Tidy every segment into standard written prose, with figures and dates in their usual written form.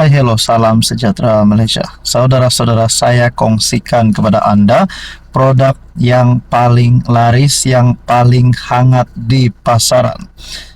Hai, hello, salam sejahtera Malaysia. Saudara-saudara, saya kongsikan kepada Anda produk yang paling laris, yang paling hangat di pasaran,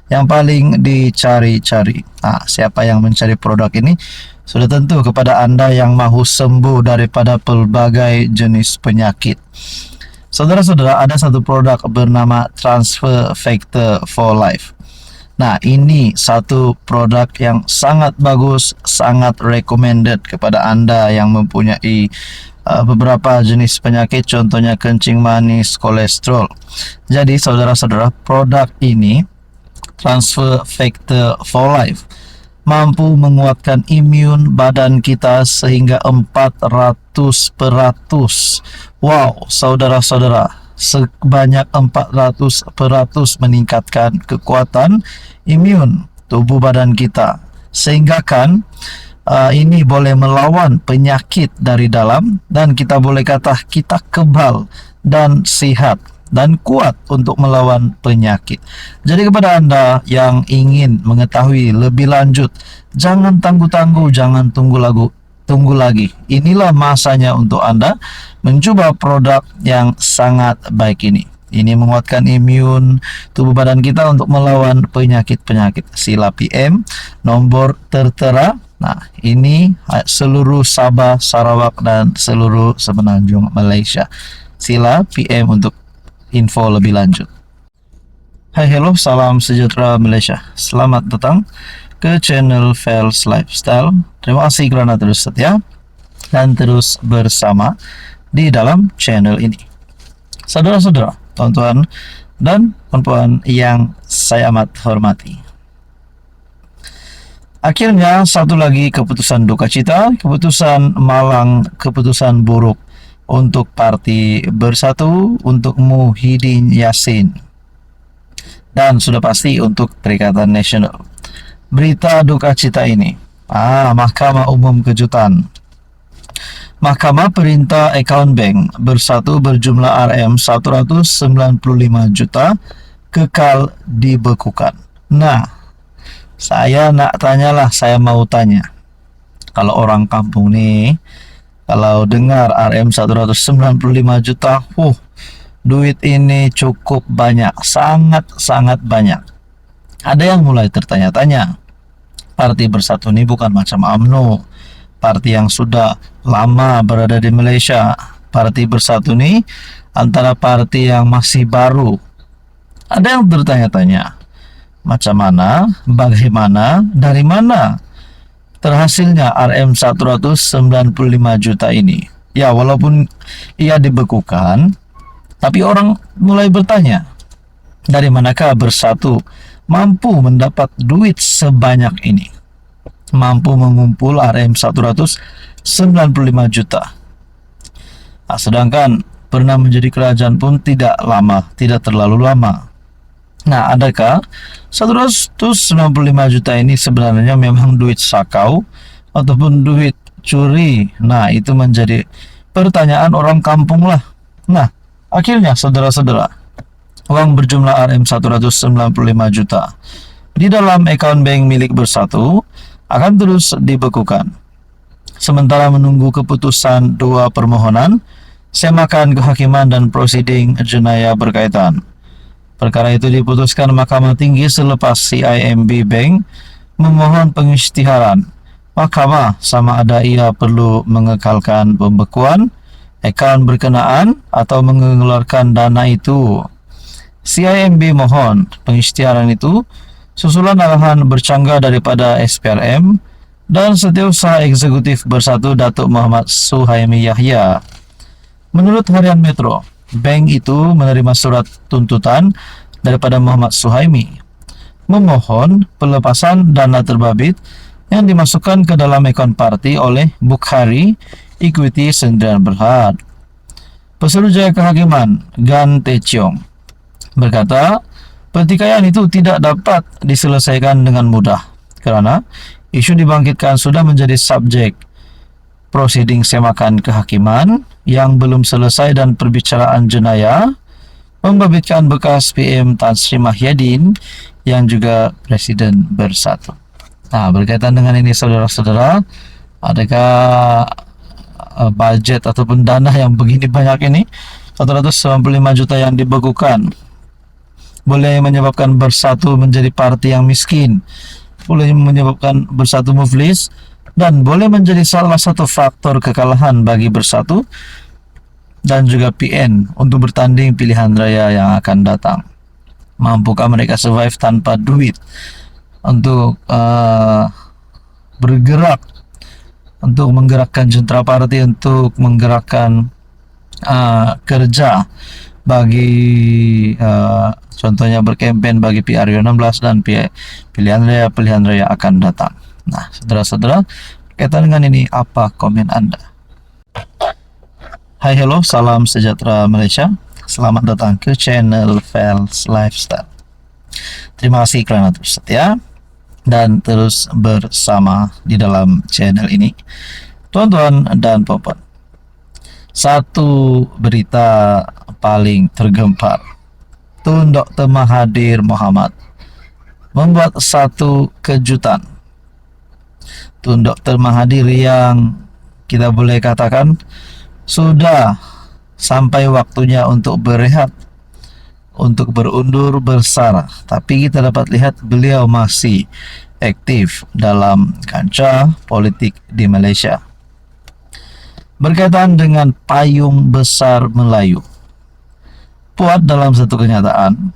yang paling dicari-cari. Nah, siapa yang mencari produk ini? Sudah tentu kepada Anda yang mahu sembuh daripada pelbagai jenis penyakit. Saudara-saudara, ada satu produk bernama Transfer Factor for Life. Nah, ini satu produk yang sangat bagus, sangat recommended kepada Anda yang mempunyai beberapa jenis penyakit, contohnya kencing manis, kolesterol. Jadi, saudara-saudara, produk ini, Transfer Factor for Life, mampu menguatkan imun badan kita sehingga 400%. Wow, saudara-saudara, sebanyak 400% meningkatkan kekuatan imun tubuh badan kita, sehingga ini boleh melawan penyakit dari dalam, dan kita boleh kata kita kebal dan sihat dan kuat untuk melawan penyakit. Jadi kepada Anda yang ingin mengetahui lebih lanjut, jangan tangguh-tangguh, jangan tunggu lagi. Inilah masanya untuk Anda mencoba produk yang sangat baik ini. Ini menguatkan imun tubuh badan kita untuk melawan penyakit-penyakit. Sila PM nombor tertera. Nah, ini seluruh Sabah, Sarawak, dan seluruh semenanjung Malaysia. Sila PM untuk info lebih lanjut. Hai, hello, salam sejahtera Malaysia. Selamat datang ke channel Fels Lifestyle. Terima kasih kerana terus setia dan terus bersama di dalam channel ini. Saudara-saudara, tuan-tuan dan puan-puan yang saya amat hormati, akhirnya satu lagi keputusan duka cita, keputusan malang, keputusan buruk untuk Parti Bersatu, untuk Muhyiddin Yassin, dan sudah pasti untuk Perikatan Nasional. Berita duka cita ini, Mahkamah Umum kejutan. Mahkamah perintah akaun bank Bersatu berjumlah RM195 juta kekal dibekukan. Nah, saya mau tanya, kalau orang kampung nih, kalau dengar RM195 juta, duit ini cukup banyak, sangat banyak. Ada yang mulai tertanya-tanya, Parti Bersatu ini bukan macam UMNO, parti yang sudah lama berada di Malaysia. Parti Bersatu ini antara parti yang masih baru. Ada yang bertanya-tanya, macam mana, bagaimana, dari mana terhasilnya RM195 juta ini? Ya, walaupun ia dibekukan, tapi orang mulai bertanya, dari manakah Bersatu mampu mendapat duit sebanyak ini? Mampu mengumpul RM195 juta. Sedangkan pernah menjadi kerajaan pun tidak terlalu lama. Nah, adakah 195 juta ini sebenarnya memang duit sakau ataupun duit curi? Nah, itu menjadi pertanyaan orang kampung lah. Nah, akhirnya saudara-saudara, uang berjumlah RM195 juta di dalam akaun bank milik Bersatu akan terus dibekukan, sementara menunggu keputusan dua permohonan semakan kehakiman dan prosiding jenayah berkaitan. Perkara itu diputuskan Mahkamah Tinggi selepas CIMB Bank memohon pengisytiharan Mahkamah sama ada ia perlu mengekalkan pembekuan akaun berkenaan atau mengeluarkan dana itu. CIMB mohon pengisytiharan itu susulan arahan bercanggah daripada SPRM dan Setiausaha Eksekutif Bersatu Datuk Muhammad Suhaimi Yahya. Menurut Harian Metro, bank itu menerima surat tuntutan daripada Muhammad Suhaimi memohon pelepasan dana terbabit yang dimasukkan ke dalam akaun parti oleh Bukhari Equity Sdn Berhad. Pesuruhjaya Kehakiman Gan Tee Cheong berkata, pertikaian itu tidak dapat diselesaikan dengan mudah kerana isu dibangkitkan sudah menjadi subjek prosiding semakan kehakiman yang belum selesai dan perbicaraan jenayah membabitkan bekas PM Tan Sri Muhyiddin yang juga Presiden Bersatu. Nah, berkaitan dengan ini saudara-saudara, adakah budget ataupun dana yang begini banyak ini, 495 juta yang dibekukan, boleh menyebabkan Bersatu menjadi parti yang miskin, boleh menyebabkan Bersatu muflis, dan boleh menjadi salah satu faktor kekalahan bagi Bersatu dan juga PN untuk bertanding pilihan raya yang akan datang. Mampukah mereka survive tanpa duit untuk bergerak, untuk menggerakkan Jenderal Parti, untuk menggerakkan kerja bagi contohnya berkempen bagi PRU 16 dan pilihan raya akan datang. Nah, saudara-saudara, berkaitan dengan ini, apa komen Anda? Hai, hello, salam sejahtera Malaysia. Selamat datang ke channel Fels Lifestyle. Terima kasih kerana terus setia dan terus bersama di dalam channel ini. Tuan-tuan dan puan-puan, satu berita paling tergempar, Tun Dr. Mahathir Mohamad membuat satu kejutan. Tun Dr. Mahathir yang kita boleh katakan sudah sampai waktunya untuk berehat, untuk berundur bersara, tapi kita dapat lihat beliau masih aktif dalam kancah politik di Malaysia. Berkaitan dengan payung besar Melayu, Puat dalam satu kenyataan,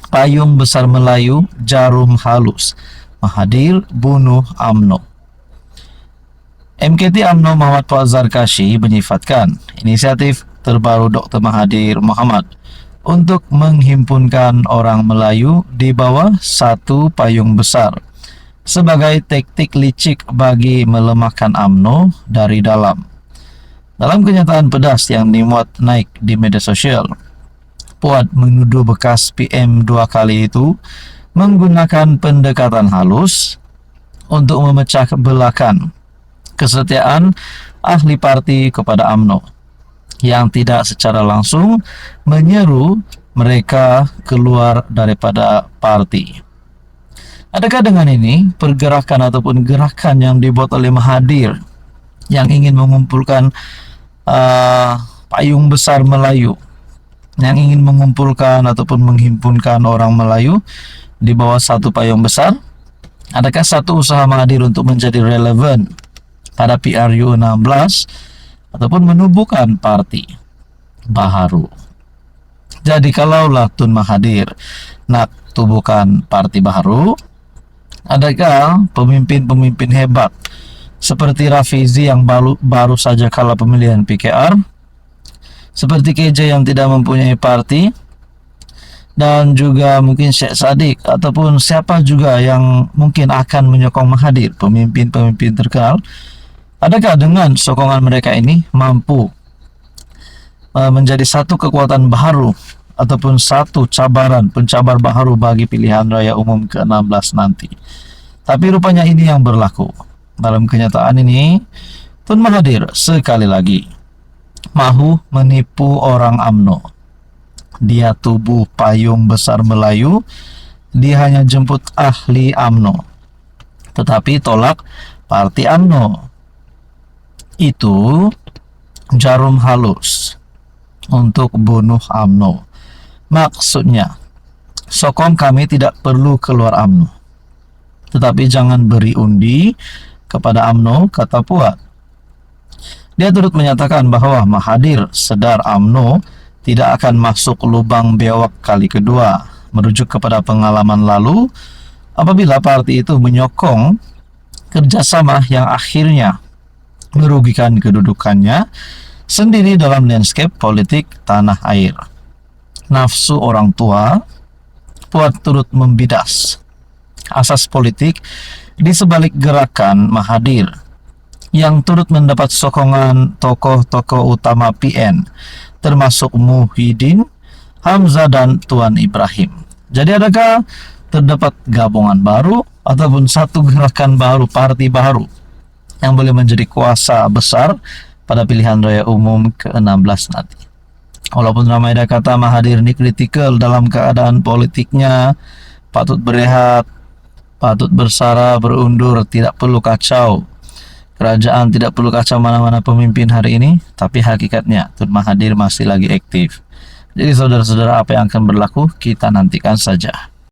payung besar Melayu jarum halus, Mahathir bunuh UMNO. MKT UMNO Muhammad Puat Zarkashi menyifatkan inisiatif terbaru Dr. Mahathir Mohamad untuk menghimpunkan orang Melayu di bawah satu payung besar sebagai taktik licik bagi melemahkan UMNO dari dalam. Dalam kenyataan pedas yang dimuat naik di media sosial, Puat menuduh bekas PM 2 kali itu menggunakan pendekatan halus untuk memecah belahkan kesetiaan ahli parti kepada UMNO yang tidak secara langsung menyeru mereka keluar daripada parti. Adakah dengan ini pergerakan ataupun gerakan yang dibuat oleh Mahathir yang ingin mengumpulkan payung besar Melayu, yang ingin mengumpulkan ataupun menghimpunkan orang Melayu di bawah satu payung besar, adakah satu usaha Mahathir untuk menjadi relevan pada PRU 16 ataupun menubuhkan parti baharu? Jadi kalaulah Tun Mahathir nak tubuhkan parti baharu, adakah pemimpin-pemimpin hebat seperti Rafizi yang baru saja kalah pemilihan PKR, seperti KJ yang tidak mempunyai parti, dan juga mungkin Syekh Saddiq ataupun siapa juga yang mungkin akan menyokong Mahathir, pemimpin-pemimpin terkenal, adakah dengan sokongan mereka ini mampu menjadi satu kekuatan baharu ataupun satu pencabar baharu bagi pilihan raya umum ke-16 nanti? Tapi rupanya ini yang berlaku. Dalam kenyataan ini, Tun Mahathir sekali lagi mahu menipu orang UMNO. Dia tubuh payung besar Melayu, dia hanya jemput ahli UMNO, tetapi tolak parti UMNO. Itu jarum halus untuk bunuh UMNO. Maksudnya, sokong kami tidak perlu keluar UMNO, tetapi jangan beri undi kepada UMNO, kata Puat. Dia turut menyatakan bahwa Mahathir sedar UMNO tidak akan masuk lubang bewak kali kedua, merujuk kepada pengalaman lalu apabila parti itu menyokong kerjasama yang akhirnya merugikan kedudukannya sendiri dalam landscape politik tanah air. Nafsu orang tua, Puat turut membidas asas politik di sebalik gerakan Mahathir yang turut mendapat sokongan tokoh-tokoh utama PN, termasuk Muhyiddin, Hamzah, dan Tuan Ibrahim. Jadi adakah terdapat gabungan baru ataupun satu gerakan baru, parti baru yang boleh menjadi kuasa besar pada pilihan raya umum ke-16 nanti? Walaupun ramai dah kata Mahathir ini kritikal dalam keadaan politiknya, patut berehat, patut bersara, berundur, tidak perlu kacau. Kerajaan tidak perlu kacau mana-mana pemimpin hari ini, tapi hakikatnya Tun Mahathir masih lagi aktif. Jadi saudara-saudara, apa yang akan berlaku kita nantikan saja.